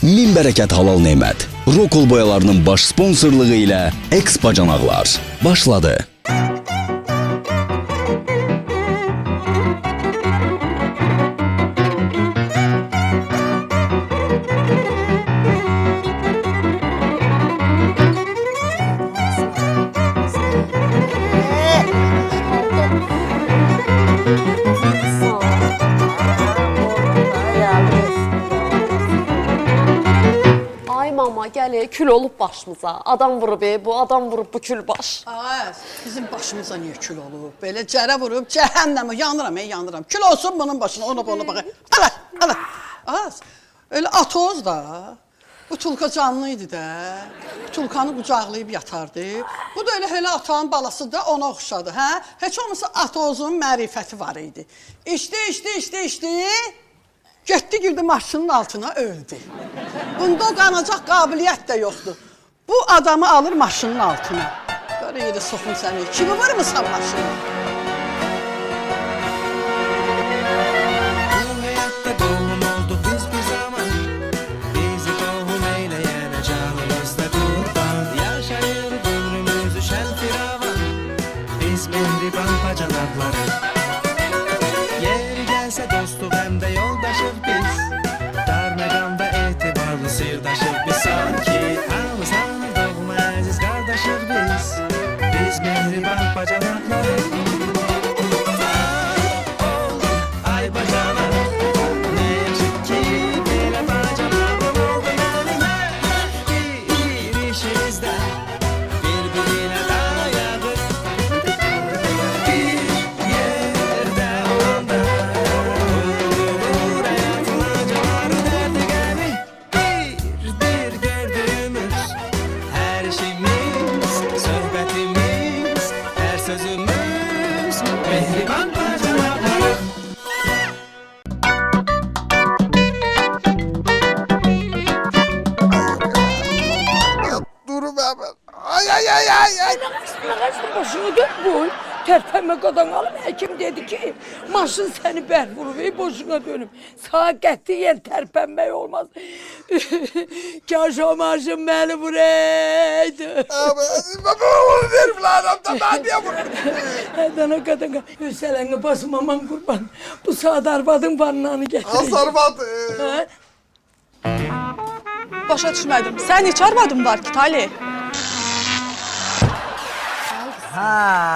Min bərəkət halal nemət. Rokul boyalarının baş sponsorluğu ilə Eks bacanaqlar başladı. Gəlir, kül olub başımıza. Adam vurub, bu adam vurub bu kül baş. Ağaz, bizim başımıza niye kül olub? Belə cərə vurub, cəhənnəmə yanıram. Kül olsun bunun başına, ona baxın. Ala. Ağaz, öyle atoz da. Bu tulka canlıydı da. Tulkanı qucaqlayıb yatardı. Bu da öyle atağın balası da ona oxşadı. Hə? Heç olmasa atozun mərifəti var idi. İçdi. Getdi girdi maşının altına öldü. Bunda o qanacaq qabiliyyət də yoxdur. Bu adamı alır maşının altına. Qara yeri soxun səni. Kimi vurmısan maşını? Bu hayatta doğum oldu biz bir zaman. Bizi doğum eyleyene canımızda kurban. Yaşayır ömrümüzü şen firavan. Biz mehriban bacanakları. Yeri gelse dostu hem de yoldaşız biz. Darmeganda etibarlı sırdaşız biz. Sanki anımızdan doğma aziz kardeşiz biz. Biz mehriban bacanakları. Ay bacanak, ne yazık ki böyle bacanaklar oldu benim. Bir işimizde birbirine dayadık. Bir yerde olanda olur hayatın acıları derdi geldi. Bir gördüğümüz her işimiz, sohbetimiz, her sözümüz mehriban bacanaklar. Durun hemen. Ay. Başını dön boy. Terteme qadan alıb həkim dedi ki, maşın səni bərk vurub, boşuna dönüm. Sağa qətiyyən tərpənmək olmaz. Kaş o maşın məni vuraydı. Baba onu verim lan adamdan ben niye vururum? Dana qadan Hüsələngə basmaman qurban. Bu saat arvadın vannanı gətirək. Asarmadı. Başa düşmədim. Sən heç arvadın var ki, Tali?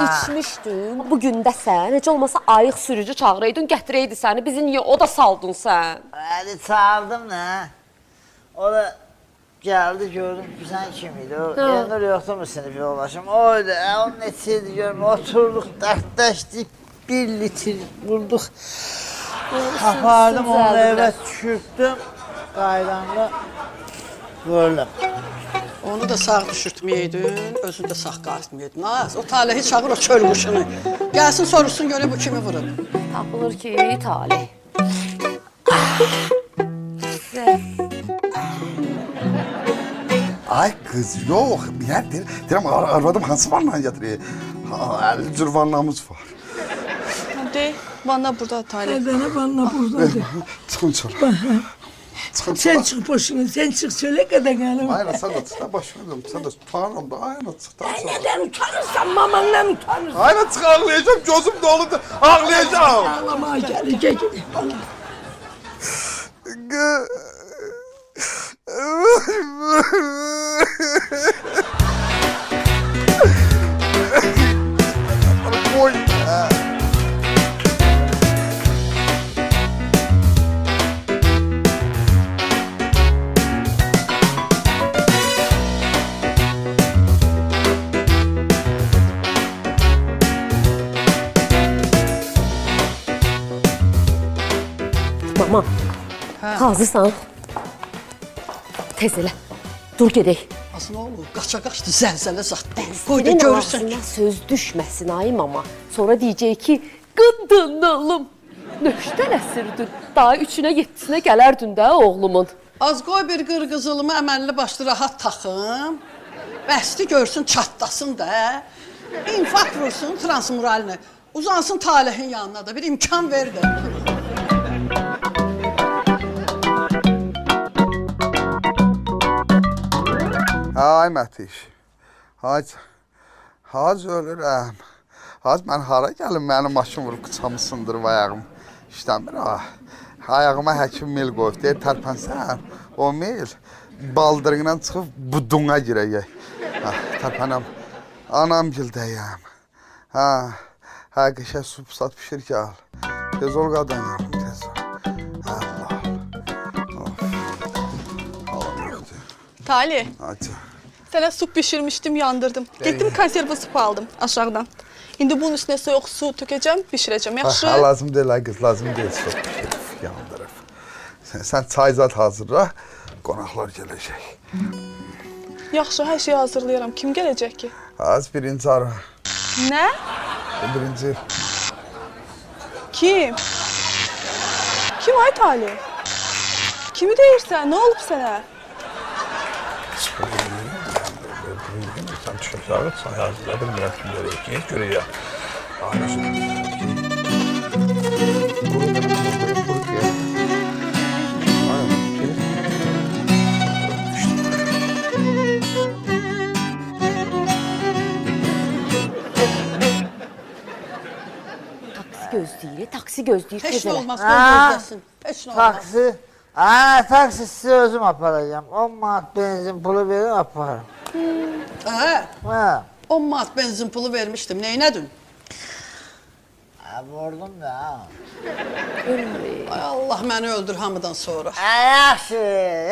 İçmişdin. Bugün də sən, heç olmasa ayıq sürücü çağıraydın, gətirəydi səni. Bizi niyə o da saldın sən? Hadi çağırdım da. O da geldi gördüm ki sen kimiydi o? Yanır yoktu mu sınıf yoldaşım? Oydu. Onun neçiydi görüm. Oturduk, dertleştik. 1 litre vurduk. Kapardım onu eve düşürttüm. Qaydanda gördüm. Onu da sağ düşürtməydin, özünü də sağ qaltmaydın. Az, o talehi çağır o çöl quşunu. Gəlsin soruşsun göre bu kimi vurub. Tapılır ki, talih. Ay kız yok. Direm arvadım hansı vanla yatırıyor? 50 cür vanlamız var. De, bana burada Tali. Dana vanna buradadır. Çıkın çöl. Sen çık boşuna, sen çık söyle qadan alım. Aynen sen de çık. Başladım. Sen de tutanım da aynen çık. Neden utanırsan, mamandan utanırsın. Aynen çık ağlayacağım. Gözüm dolu da ağlayacağım. Ağlamaya gelecek. Koy. Mama, hazırsan. Tez elə. Dur gedək. Az nə olur? Qaça-qaçdı, zəlzələ zatdı. Qoy da Senin görürsən. ağzından söz düşməsin ay mama. Sonra deyəcək ki, qındın oğlum. Nöştənəsirdin. Daha 3-ünə 7-sinə gələrdin də oğlumun. Az qoy bir qırqızılımı əməlli başlı rahat taxım. Bəsdi görsün, çatlasın da. İnfarkt vursun transmuralinə. Uzansın talehin yanına da bir imkan ver de. Ay Mətiş. Hac ölürəm. Hac mən hara gəlim, mənim maşın vurub qıçamı sındırıb ayağım. İşləmir ha. Ayağıma həkim mil qoyub, deyir tərpənsən. O mil baldırından çıxıb buduna girəcək. Tərpənəm, anam gildəyəm. Qəşəng su pusat pişir ki al. Tez ol qadın yanım, tez ol. Allah. Talih, Hadi. sana su pişirmiştim, yandırdım. Gittim konserve su aldım aşağıdan. Şimdi bunun üstüne soğuk su tökeceğim, pişireceğim. Yaxşı? Lazım deyil, ay qız, lazım deyil. Su pişirib, yandırıb. Sən çay zat hazırla, qonaqlar gələcək. Yaxşı, her şeyi hazırlayıram. Kim gelecek ki? Az birinci ara. Ne? Birinci. Kim? Kim ay Talih? Kimi deyirsən? Ne olub sənə? Sən çıxacaq, çay hazırla, bilmirəm kim gələcək, görəcək. Taksi gözləyir, Heç nə olmaz, Ha. gözləsin. Heç nə olmaz. Taksi. Taksi sizi özüm aparacağım. 10 manat benzin pulu verin aparım. Hə, 10 manat benzin pulu vermişdim. Neynədin? Vurdum da ha. Ay Allah məni öldür hamıdan sonra.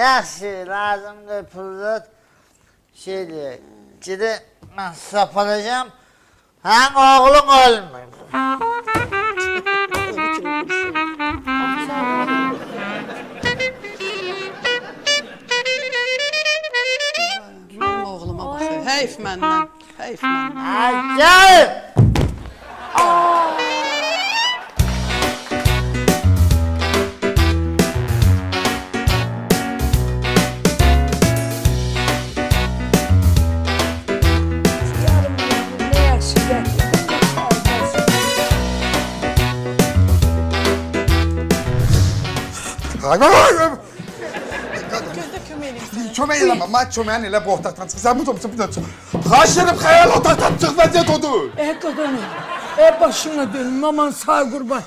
Yaxşı, lazımdır pullar. Şeydir, gidip ben sapanacağım. Hem oğlum ölmüyor. Ölü kimi bilsin. Mənim oğluma bax. Heyf məndən. Heyf məndən. Gel! Ne yaşayacak? Gözde kömeğim. Kömək eləmə, mən köməyin elə bu otaqdan çıx. Sən bu topu bir dönsün. Xahiş edirəm, xəyal otaqdan çıx, vəziyyət odur. Qadınım, başına dönüm, aman sağ qurban.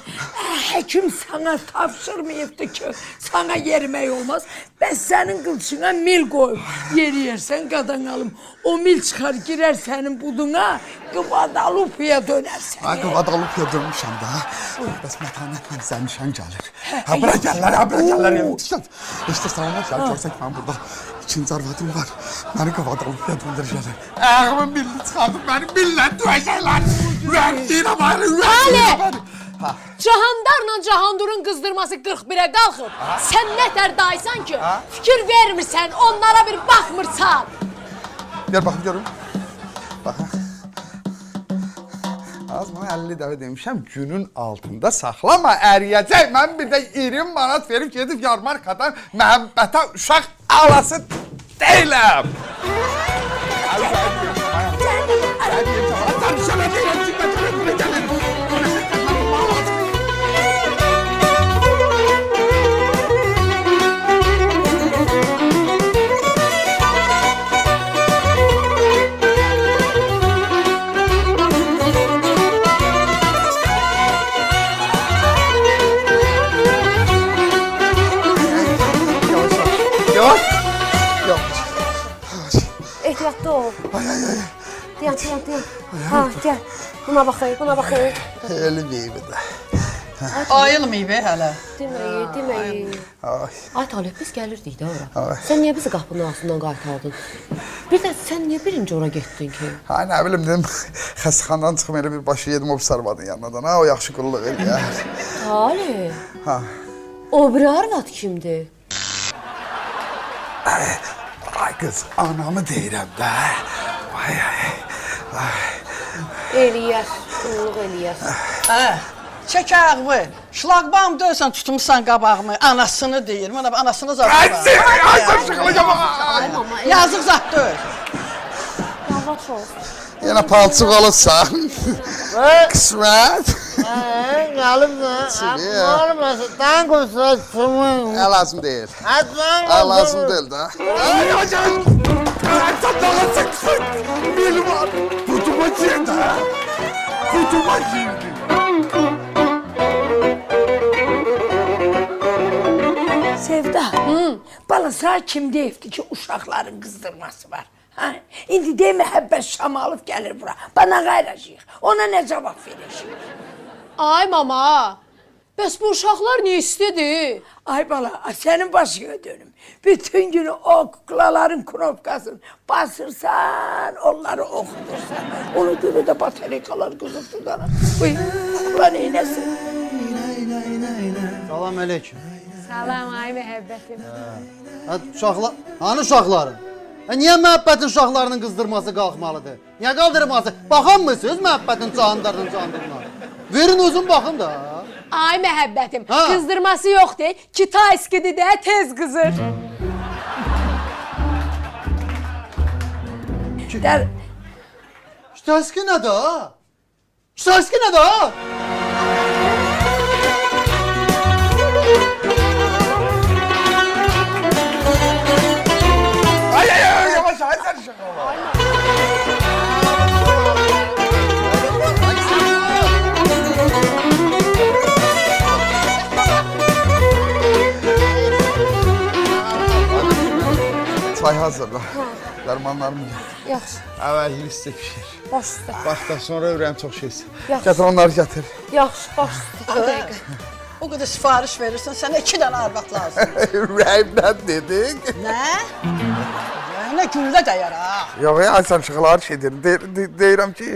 Həkim sana tapşırmayıbdı ki, sana yerimək olmaz. Bəs sənin qılçına mil qoyub yeriyərsən qadan alım. O mil çıxar, girər sənin buduna, Qıvadalupaya dönərsən. Ay Qıvadalupaya dönmüşəm də. Bəs mətanətlə zəmişən gəlir. Bura gəllər. İşte sağına gəl, görsək mən burada ikinci arvadım var. Məni Qıvadalupaya döndürəcəklər. Ayağımın milini çıxardım, məni millət döyəcəklər. Rəqdiyinə var. Cahandarla Cahandur'un qızdırması 41'e qalxıb. Sən nətər daysan ki, fikir vermirsən, onlara bir baxmırsan. Gel baxım görüm. Baxın. Az bana 50 dəfə demişəm, günün altında saxlama, əriyəcək. Mən bir də 20 manat verib gedib yarmarkadan məhəbbətə uşaq alası deyiləm. Ehtiyatlı ol. Dayan. Ha, gəl. Buna baxayım. Elə meyvə də. Ayılmayıb hələ. Deməyi. Ay Talib, biz gəlirdik də ora. Ay. Sən niyə bizi qapının ağzından qaytardın? Bir də sən niyə birinci ora getdin ki? Ha, nə bilim dedim, xəstəxanadan çıxım elə bir başı yedim o bir sarvadın yanından. Ha, o yaxşı qulluq eləyər. Talib. Ha. O biri arvad kimdir? Ay qız, anamı deyirəm də. Eləyər, qulluq eləyər. Çək ayağı. Şlaqbam döysən tutmuşsan qabağımı. Anasını deyir. Mənə anasını zat. Yazıq zat döy. Yavaş ol. Yenə palçıq alırsan. Qismət. Gelip de. Olmasın, tan kursa sımın. Lazım deyil. Atman Lazım deyil də. Ay, girdi. Kutuma girdi. Sevda, bana sana kim deyibdi ki uşaqların qızdırması var? Ha? İndi de məhəbbət şamı alıb gəlir bura. Bana qayracıyıq. Ona nə cavab verəcəyik? Ay mama, bəs bu uşaqlar ne istedi? Ay bala, sənin başına dönüm. Bütün günü o kuklaların knopkasını basırsan, onları oxudursan. Onu görə də batarikalar qızıb dudana. Uy, kukla neynəsin? Salam aleyküm. Salam ay məhəbbətim. Uşaqlar, hani uşaqların? Niyə məhəbbətin uşaqlarının qızdırması qalxmalıdır? Niyə qaldırması? Baxan mısınız məhəbbətin candırına? Verin özün baxın da. Ay məhəbbətim, Ha. qızdırması yoxdur. Kitayskidir də tez qızır. Der, Kitayski nə də? Kitayski nə də? Ay ay ay yavaş ay sen şaka. Çay hazırla. Dərmanlarımı gətir. Yaxşı, Əvvəl listə pişir. baş üstə. Bax da sonra ürəyim çox şeysin. Yaxşı. Gətir onları gətir. Yaxşı, baş üstə. Bir dəqiqə. O qədər sifariş verirsən, sənə 2 dənə arvad lazım. Ürəyimdən dedik. Nə? Yəni güllə dəyər ha. Yox ya sən şıqları şey deyirəm ki,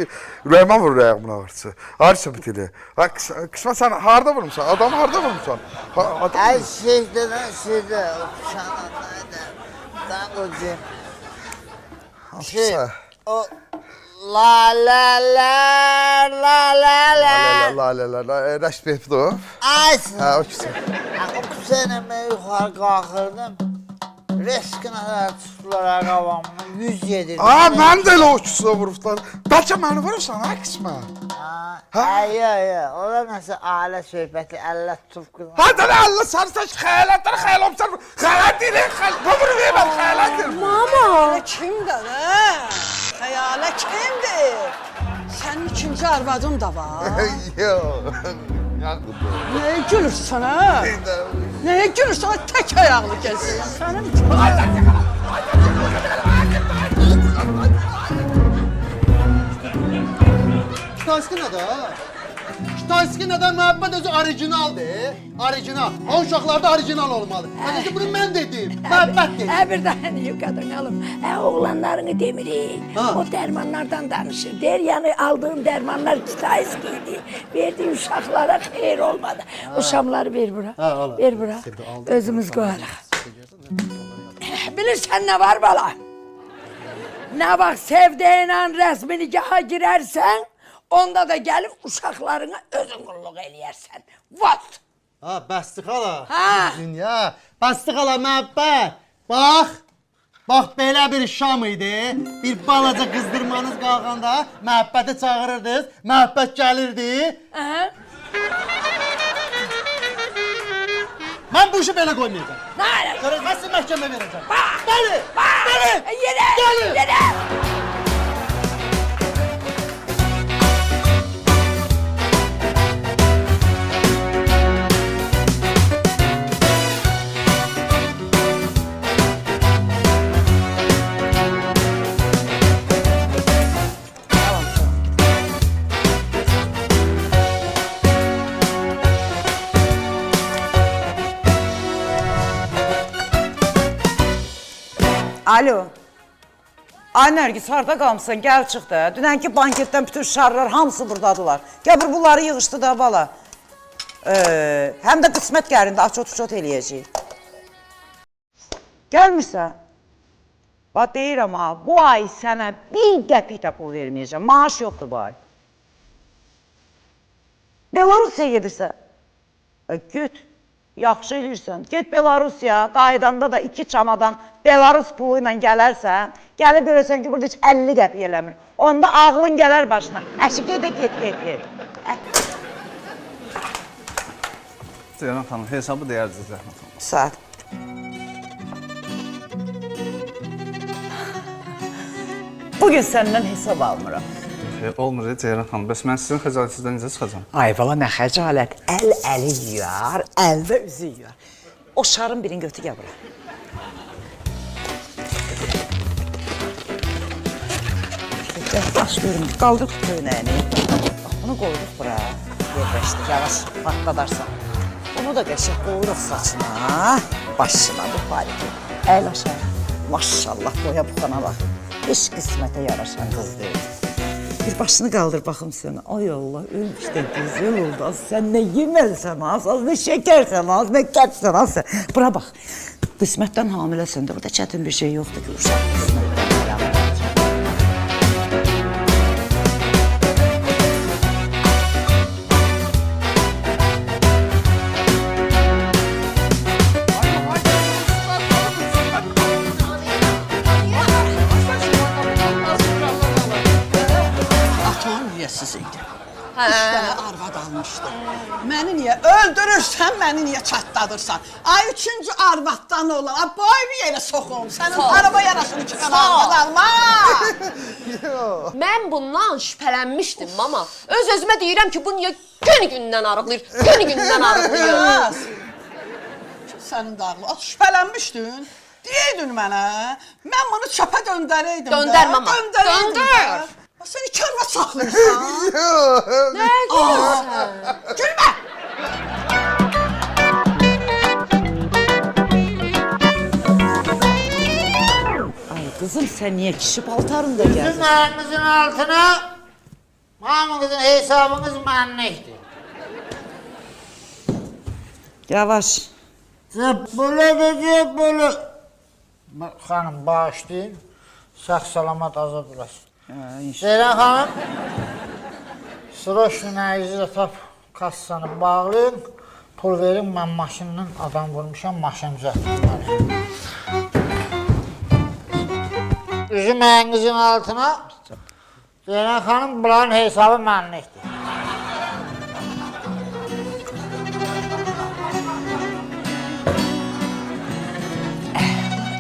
ürəyimə vurur ayağımın ağrısı. Ağrısı bitili. Ha qısma sən harda vurmusan? Adamı harda vurmusan? Ay şeydə, o kuşanlardan. Dan qocayım. Hansısa? O laleler. La Rəşb Bepdov. Aysın. Ha o kişi. O sene ben yukarı kalkırdım. Reskin kadar tuttular arabamını 107. Aa mən də elə o kişiyə vurublar. Bəlkə məni vurursan ha qısma. Ay. O da nasıl aile söhbəti elle tutup kızım. Hadi lan Allah sarsaç xəyalətlər xəyal olmuşsan. Xəyal deyil, xəyal. Bu vurur mən xəyal deyil. Mama, kimdir nə? Xəyalə kimdir? Sənin ikinci arvadın da var. Yox. Yaxşı. Nəyə gülürsən ha? Nəyə gülürsən? Tək ayaqlı gəlsin. Sənin Kitayski nə də? Kitayski nə də məhəbbət özü orijinaldır. Orijinal. O uşaqlarda orijinal olmalı. Hadi bunu mən dedim. Məhəbbət dedim. bir daha yukarıdan alım. Oğlanlarını demirik. Ha. O dermanlardan danışır. Der yani aldığım dermanlar kitayskiydi. Verdiğim uşaklara xeyir olmadı. O şamları ver bura. Ha, al. Ver bura. Özümüz koyarıq. Bilirsən ne var bala? Ne bak sevdiğinle resmi nikaha girersen, onda da gelip uşaklarına özün kulluk eləyərsən. What? Ha, bəsdi xala. Ha. Dünya. Bəsdi xala məhəbbət. Bax belə bir şam idi. Bir balaca qızdırmanız qalxanda məhəbbəti çağırırdınız. Məhəbbət gəlirdi. Aha. Mən bu işi belə qoymayacağam. Ne alaka? Görəcəksin məhkəmə verəcəm. Bak! Bəli. Bak! Yine! Gelin. Yine! Alo. Ay Nərgis, harda qalmısan? Gəl çıx da. Dünənki banketdən bütün şarlar hamısı buradadılar. Gəbir bunları yığışdı da bala. Həm də qismət gəlində açot-uçot eləyəcəyik. Gəlmirsən? Bax deyirəm ha, bu ay sənə bir qəpik də pul verməyəcəm. Maaş yoxdur bu ay. Belarusya gedirsən? Göt. Yaxşı eləyirsən. Get Belarusya, qaydanda da 2 çamadan Belarus pulu ilə gələrsən, gəlib görürsən ki, burada heç 50 qəpik eləmir. Onda ağlın gələr başına. Əşi, get. Zeynep Hanım, hesabı deyərdiniz Zəhmət Hanım. Saat. Bugün səndən hesab almıram. Olmur Ceyran xanım. Bəs mən sizin xəcalətizdən necə çıxacağam? Ay bala nə xəcalət. Əli yuyar, əldə üzü yuyar. O şarın birini götür gəl bura. Baş görün, qaldıq köynəyini. Bunu qoyduq bura. Yerləşdik, yavaş patladarsan. Bunu da qəşək qoyuruq saçına, başına bu paliki. Əl aşağı. Maşallah boya buxana bax. Heç qismətə yaraşan qız deyil. Bir başını qaldır baxım sənə. Ay Allah, ölmüşdən gözəl oldu. Sən nə yeməlisən az, nə şəkərsən az, nə kətsən az sən. Bura bax, qismətdən hamiləsən də, burada çətin bir şey yoxdur ki, uşaq qismətdən hamilə. Siz idi. Üç dənə arvad almışdı. Məni niyə öldürürsən, məni niyə çatladırsan? Ay üçüncü arvaddan olan, boy bir yerə soxum. Sənin araba yarasını çıxan arvad alma. Mən bundan şübhələnmişdim mama. Öz-özümə deyirəm ki, bu niyə gün-gündən arıqlayır, gün-gündən arıqlayır. Sənin də ağlı, şübhələnmişdin. Deyirdin mənə, mən bunu çöpə döndərəydim. Döndər mama, döndər. Sən iki arvad saxlayırsan. Nə gülürsən? Gülmə! Ay kızım sen niye kişi paltarında geldin? Sizin ayağınızın altına hamınızın hesabınız mənlikdir. Yavaş. Cəbbulu. Xanım bağışlayın. Sağ-salamat azad olasın. Ceyran xanım, sroşun əyizi də tap kassanı bağlayın, pul verin, mən maşınla adam vurmuşam, maşın düzəltdim. Üzüm əyinizin altına, Ceyran xanım, bunların hesabı mənlikdir.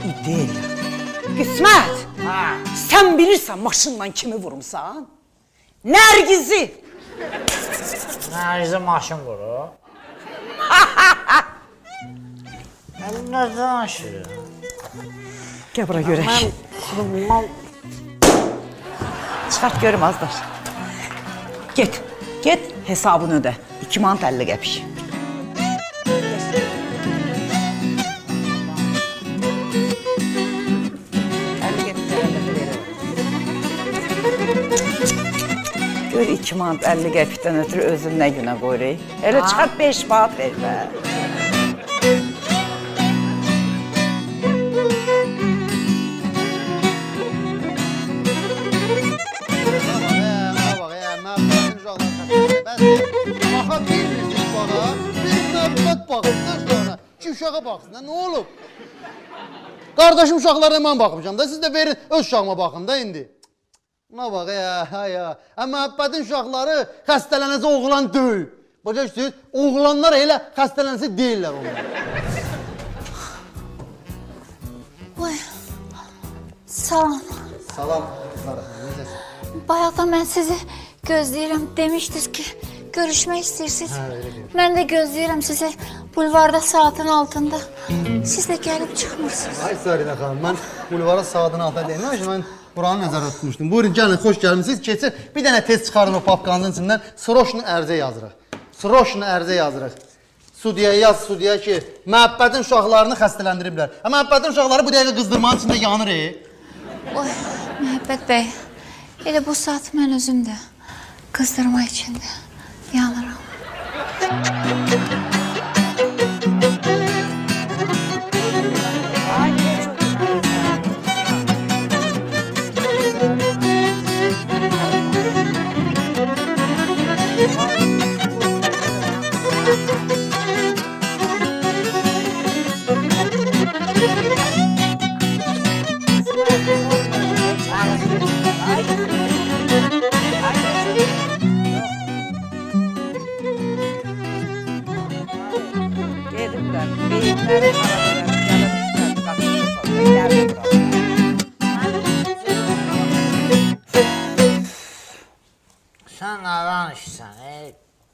İdil. Qismət. Sen bilirsen maşınla kimi vurmuşsan? Nərgizi. Nərgizi maşın vurur. Nə danışır? Gəl bura görək. Çıxart görüm azlar. Get hesabını ödə. 2 manat 50 qəpik. Gör 2 manat 50 qəpikdən ötürü özün nə günə qoyuruq. Elə çıxart 5 manat ver bə. Baxa bilmirsiniz uşağa, bir növbət baxımdan sonra ki uşağa baxsın, nə olub? Qardaşım uşaqlarına mən baxmışam da, siz də verin öz uşağıma baxın da indi. Buna bax ya. Məhəbbətin uşaqları xəstələnəsə oğlan deyil. Başa düşdünüz? Oğlanlar elə xəstələnəsə deyirlər onlar. Oy, salam. Salam, necəsin? Bayaqdan mən sizi gözləyirəm. Demişdiniz ki, görüşmək istəyirsiniz. Mən də gözləyirəm sizi bulvarda saatin altında. Siz də gəlib çıxmırsınız. Ay Sarina xanım, mən bulvara saatın altında deyilmişim, mən buranı nəzərdə tutmuşdum. Buyurun, gəlin, xoş gəlmişsiniz. Keçir, bir dənə test çıxarın o papkanın içindən. Sroşnu ərzə yazırıq. Sroşnu ərzə yazırıq. Sudiyaya yaz, sudiyaya ki, məhəbbətin uşaqlarını xəstələndiriblər. Məhəbbətin uşaqları bu dəqiqə qızdırmanın içində yanır. Oy, Məhəbbət bəy, elə bu saat mən özüm də qızdırma içində yanıram.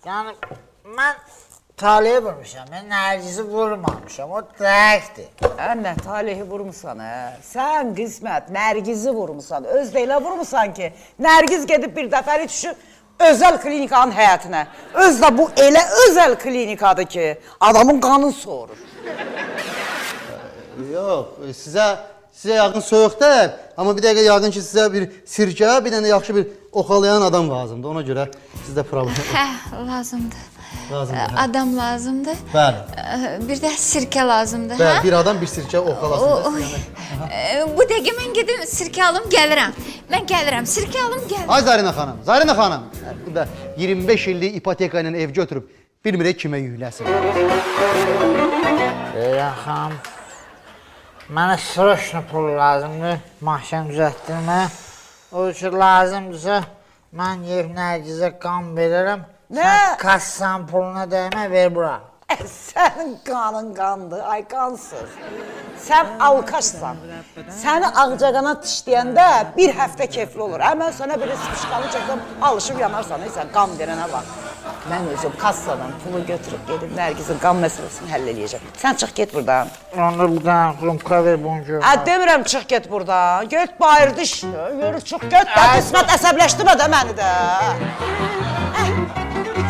Yani ben taliye vurmuşam, ben Nergis'i vurmamışam, o dəqiqdir. Anne talihi vurmusan ha. Sen kısmet Nergiz'i vurmusan. Özdeyle vurmusan ki Nergiz gedip bir dəfəli düşüb özel klinikanın həyatına. Özde bu elə özel klinikadır ki adamın kanı soğurur. Yox, sizə yaqın soyuqdur. Amma bir dəqiqə yaqın ki sizə bir sirkə, bir dənə yaxşı bir oxalayan adam lazımdır. Ona görə sizdə problem. Lazımdır. Lazımdır. Adam lazımdır. Bəli. Bir də sirkə lazımdır. Bəli, bir adam bir sirkə oxalasın. Bu dəqiqə mən gedim sirkə alım gəlirəm. Mən gəlirəm, sirkə alım gəlirəm. Ay Zarina xanım. Burada 25 illik ipoteka ilə ev götürüb bilmirək kimə yükləsin. Xanım, mənə sırışlı pul lazımdır, mahşən düzəltdirmə. O üçün lazımdırsa, mən yeyib Nərgizə qan verirəm. Nə? Sən kassan puluna dəymə, ver bura. Senin kanın kandı, ay kansız. Sen alkaşsan. Seni ağcaqana dişləyəndə bir həftə keyfli olur. Hemen sana böyle sıkışkanı çəkəm, alışıb yanarsan. Neyse, qan verənə bak. Ben özüm kassadan pulu götürüp gedib Nərgizin qan məsələsini həll eləyəcəm. Sen çıx get buradan. Onda bir dənə rumka ver boncuğu. Demirəm çıx get buradan. Get bayırdı işte. Yürü çıx get. Qismət əsəbləşdirmə də məni də.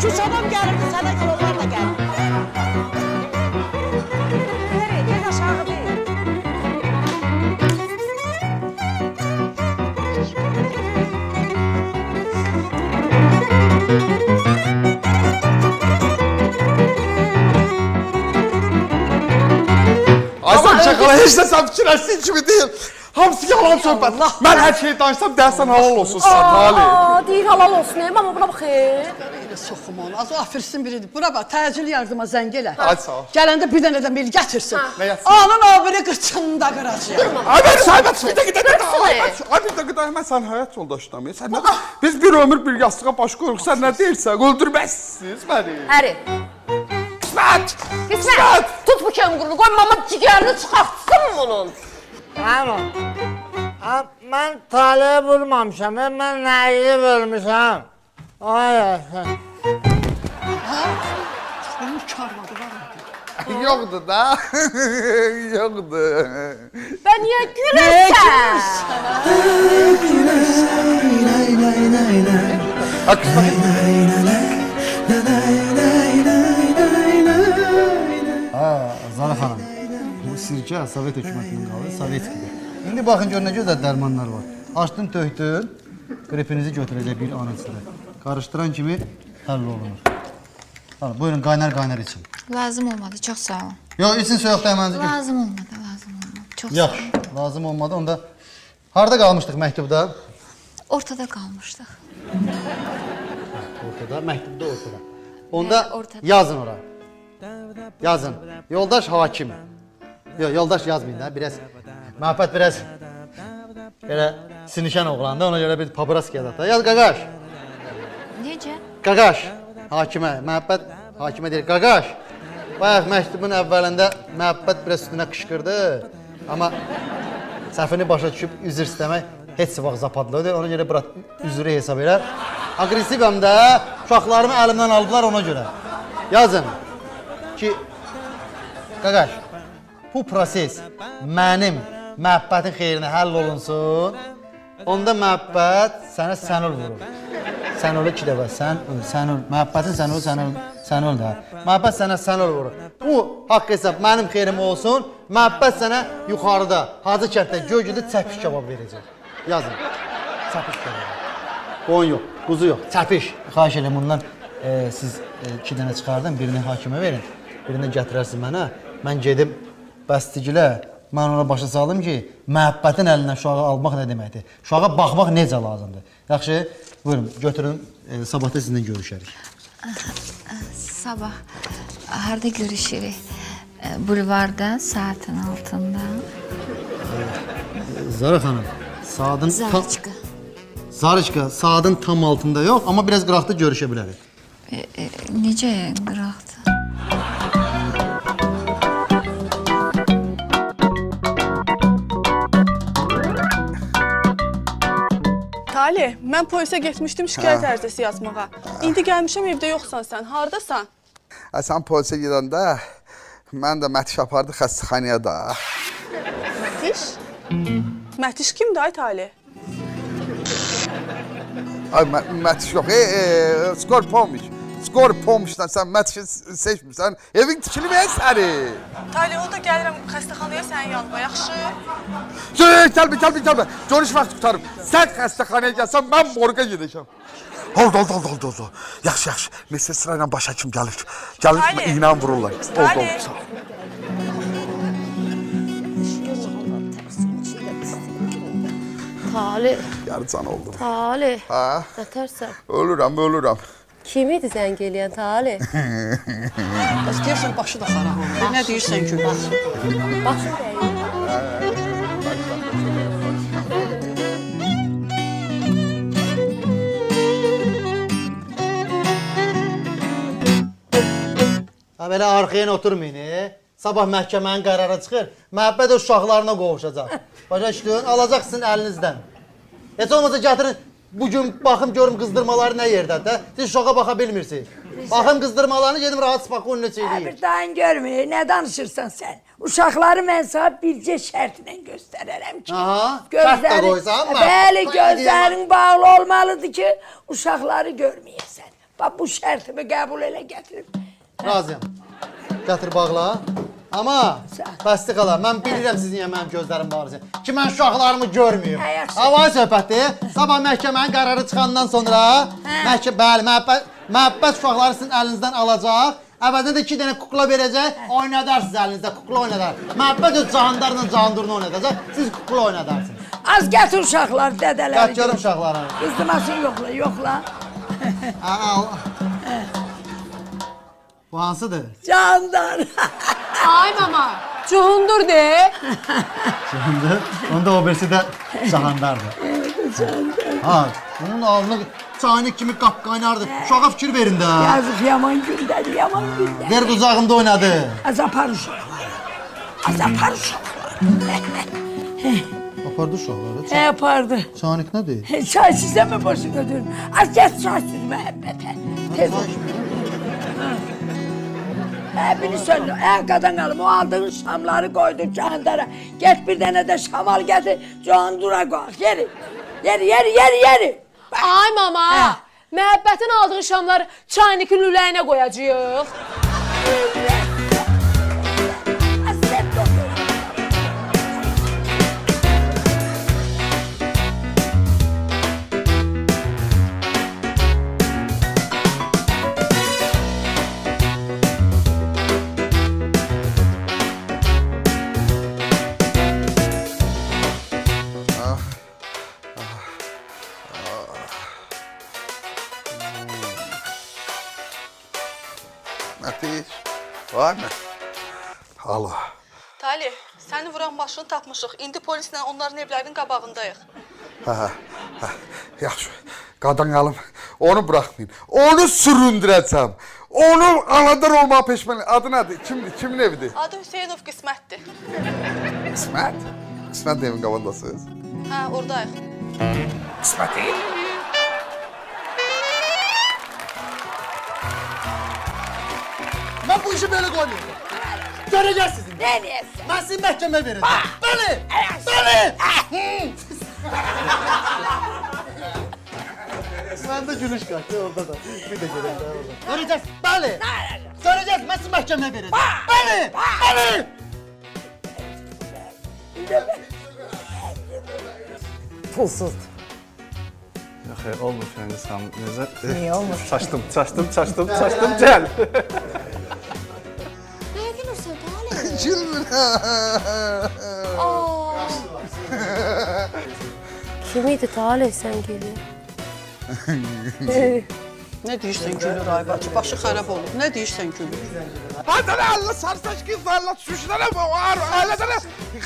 2-3 adam gəlirdi, sənə görə onlar da gəlirdi. Nereye? Gel aşağı değil. Ay sen çakala heç də sən fikirləşsin kimi deyil. Hamısı yalan söhbət. Mən hər şeyi danışsam dərsən halal olsun sən Tali. Deyir halal olsun, amma buna bax. Elə soxum onu. Az o afirsin biridir. Bura bax, təcil yardıma zəng elə. Ay sağ ol. Gələndə bir dənə də mil gətirsin. Nə gətirsin? Onun o biri qıçında qıracaq. Ay ben sahibat bir dakika Ay bir dakika mən sən həyat yoldaşınam. Sən nə? Biz bir ömür bir yastığa baş qoyuruq. Sən nə deyirsən? Öldürməzsiniz məni. Əri. Qismət. Tut bu kəngurunu, qoy mama cigərini çıxartsın bunun. Mən taliyə vurmamışam, mən Nərgizi vurmuşam. Ay, Onun karmadı var. Yoxdur da. Yoxdur. Ben niyə gülürsən? Zara xanım, bu sirkə Sovet hökumətinin qaldı, Sovetskidir. İndi baxın gör nə gözəl dərmanlar var. Açdın, tökdün, qripinizi götürəcək bir an içində. Qarışdıran kimi həll olunur. Buyurun, qaynar için. Lazım olmadı, çox sağ olun. Yox, için soyuq dəymənizi gör. Lazım olmadı. Çox sağ Yaxşı, olun. lazım olmadı. Onda harda qalmışdıq məktubda? Ortada qalmışdıq. Ortada, məktubda ortada. Onda ortada. yazın ora. Yazın. Yoldaş hakim. Yox, yoldaş yazmayın da, biraz. Məhəbbət biraz belə sinişən oğlandı, ona görə bir paparazki yazaq da. Yaz qaqaş. Necə? Qaqaş. Hakimə, məhəbbət hakimə deyir. Qaqaş. Bayaq məktubun əvvəlində məhəbbət biraz üstünə qışqırdı. Amma səhvini başa düşüb üzr istəmək heç vaxt zapadlıdır. Ona görə bırak üzrü hesab edər. Aqressivəm də, uşaqlarımı əlimdən aldılar ona görə. Yazın ki, qaqaş, bu proses mənim məhəbbətin xeyrinə həll olunsun. Onda məhəbbət sənə sənül vurur. Sənül 2 dəfə, sənül, məhəbbətin sənül də. Məhəbbət sənə sənül vurur. Bu haqq hesab mənim xeyrim olsun. Məhəbbət sənə yuxarıda, Hacı kənddə Göygüdə çəpiş kebab verəcək. Yazın. Çəpiş kebab. Qoyun yox, quzu yox, çəpiş. Xahiş edirəm bundan siz 2 dənə çıxardın, birini hakimə verin, birini gətirərsiniz mənə. Mən gedim bəstigilə, mən ona başa saldım ki, məhəbbətin əlindən uşağı almaq nə deməkdir? Uşağa baxmaq necə lazımdır? Yaxşı, buyurun, götürün, sabahda sizinlə görüşərik. Sabah harda görüşürük? Bulvarda, saatin altında. Zara xanım, saatın... Zariçka. Zariçka, saatın tam altında yox, amma biraz qıraqda görüşə bilərik. Necə qıraqda? Talih, mən polisə getmişdim şikayət ərizəsi yazmağa. İndi gəlmişəm evdə yoxsan sən. Hardasan? Sən polisə gedəndə mən də Mətiş apardı xəstəxanaya da. Mətiş? Mətiş kimdir ay Talih? Ay Mətiş yox, skor pommiş. Skor pomuşdan sən Mətişi seçmirsən, evin tikili mən səni. Talih, o da gəlirəm xəstəxanaya sənin yanıma, yaxşı? Gəlmə. Görüş vaxt tutarım. Sən xəstəxanaya gəlsən, mən morga gedəcəm. Oldu. Yaxşı. Mesele sırayla baş həkim gəlir. Gəlir, iğnan vururlar. Oldu. Sağ ol. Talih. Yarıcan oldu. Talih. Ha? Nətərsən? Ölürəm. Kim idi zəng eləyən Talih? Bəs deyirsən başı da xarab oldu. Nə deyirsən ki? Başı dəyir. Ha belə arxaya oturmayın. Sabah məhkəmənin qərarı çıxır. Məhəbbət uşaqlarına qovuşacaq. Başa düşdün? Alacaqsın əlinizdən. Heç olmasa gətirin. Bugün baxım görüm qızdırmaları nə yerdədir. Siz uşağa baxa bilmirsiniz. Baxım qızdırmalarını gedim rahat spokojno çeyləyir. Bir dayın görmür, nə danışırsan sən? Uşaqları mən sana bircə şərtlə göstərərəm ki. Aha, şərt də qoysan mı? Bəli, gözlərin bağlı olmalıdır ki, uşaqları görməyəsən. Bax, bu şərtimi qəbul elə gətirib. Razıyam. Gətir bağla. Amma bəsdi qala, mən bilirəm sizin niyə mənim gözlərim bağlırsın. Ki, mən uşaqlarımı görməyim. Havayı söhbətdir. Sabah məhkəmənin qərarı çıxandan sonra məhəbbət uşaqları sizin əlinizdən alacaq. Əvvəldən də 2 dənə kukla verəcək, oynadarsınız əlinizdə, kukla oynadar. Məhəbbət öz cahandarla cahandurunu oynadacaq, siz kukla oynadarsınız. Az gətir uşaqlar, dədələri. Gətir görüm uşaqları. Qızdımasını yoxla. Bu hansıdır? Candar. Ay mama, cuhundur de. Cuhundur? Onda o birisi də cahandardır. Candar. Ha, bunun alnı çayını kimi qapqaynardı. Uşağa fikir verin də. Yazıq yaman gündədir, yaman gündədir. Ver qucağımda oynadı. Azapar uşaqlar. Azapar uşaqlar. Apardı uşaqları. Apardı. Çaynik nədir? Çay sizə mi başına dönüm? Az gəl çay süz məhəbbətə. Tez ol. Bini söndür, qadan alım, o aldığın şamları koydu candara. Get bir dənə də şamal gətir, candura qoy. Yeri. Ay mama, məhəbbətin aldığı şamları çaynikin lüləyinə qoyacağıq. Mətiş, var mı? Alo. Talih, səni vuran maşını tapmışıq. İndi polislə onların evlərinin qabağındayıq. Yaxşı, qadan alım, onu buraxmayın. Onu süründürəcəm. Onu anadar olmağa peşməni. Adı nədir? Kimin evidir? Adı Hüseynov Qismətdir. İsmət? İsmət evin qabandasınız. Hə, oradayıq. İsməti? Mən bu işi belə qoymayacağım. Görəcəksiniz sizin. Nə deyəsən? Mən sizin məhkəmə verəcəm. Bəli! Mən də gülüş qaçdı orada da. Bir də görəcəm orada. Görəcəksiniz, bəli! Görəcəksiniz, mən sizin məhkəmə verəcəm. Bəli! Pulsuzdur. Yox, olmur Fəngiz xanım. Niyə olmur? Çaşdım, gəl. Nəyə gülürsən Talih? Kim idi Talih sən gəlin? Nə deyirsən gülür ay bacı? Başı xarab olub. Nə deyirsən gülür? Hadi Allah sarsaç kızlarla düşüşlərə var. Ailədə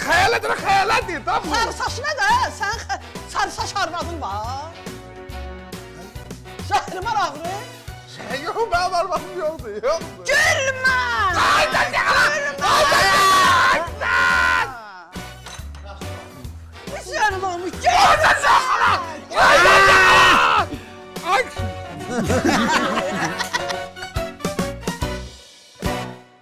xəyalət deyir. Sarı saç nə də? Sən sarı saç arvadın var. Zəhrim ağrı. Yox, mənim arvadım yoxdur. Gülmə! Biz yarın olmuş. Gülmə! Hə.